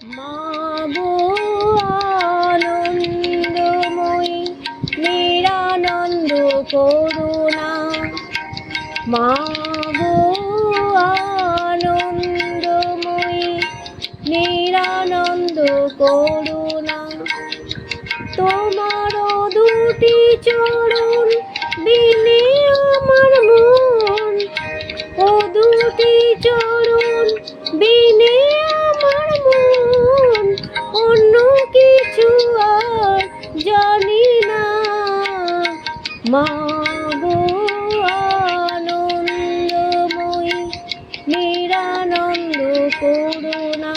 মা গো আনন্দময়ী নিরানন্দ করুণা, মা গো আনন্দময়ী নিরানন্দ করুণা। তোমার দুটি চরণ বিনে আমার মন, ও দুটি চরণ বিনে আমার মন, অন্য কিছু আর জানি না। মা গো আনন্দময়ী নিরানন্দ করুণা।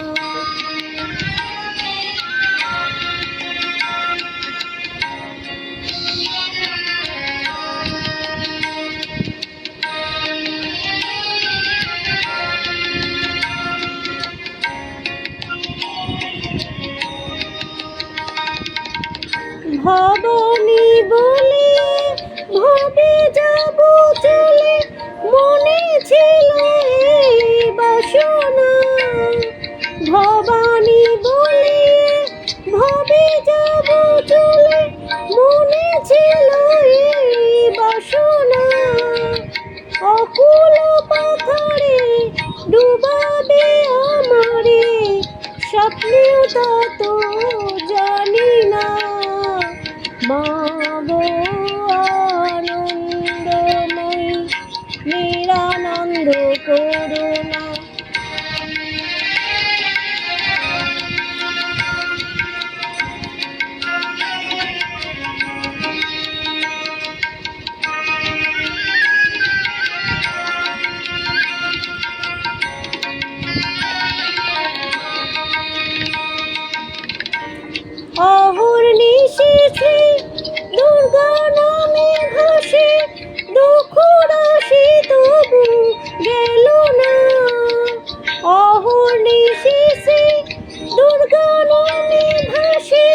ভবানী বলে ভবে যাব চলে, মনে ছিল এই বাসনা। ভবানী বলে ভবে যাব চলে, মনে ছিল এই বাসনা। অকুল পাথারে ডুবাবে আমারে, স্বপ্নেও তা তো জানি না। মা গো আনন্দময়ী নিরানন্দ করুণা। অহর্নিশি শ্রী দুর্গা নামে ভাসে, দুঃখ রাশি তবু গেল না। অহর্নিশি শ্রী দুর্গা নামে ভাসে,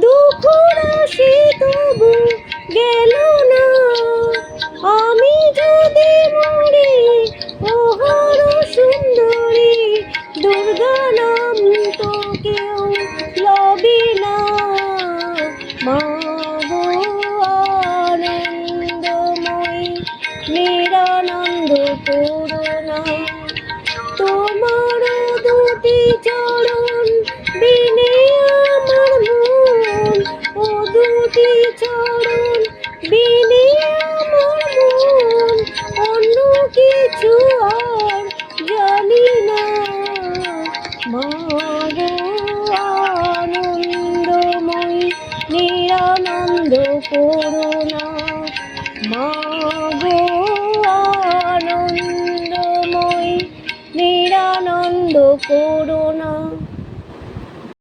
দুঃখ রাশি তবু গেল না। আমি যদি মরি ওহর সুন্দরী, দুর্গা নাম তো কেউ লবে না। মা গো আনন্দময়ী নিরানন্দ করুণা। তোমার দুটি চরণ বিনে আমার মন, ও দুটি চরণ বিনে আমার মন, অন্য কিছু আর জানি না। মা গো আনন্দময়ী নিরানন্দ করুণা। মা গো আনন্দময়ী নিরানন্দ করুণা।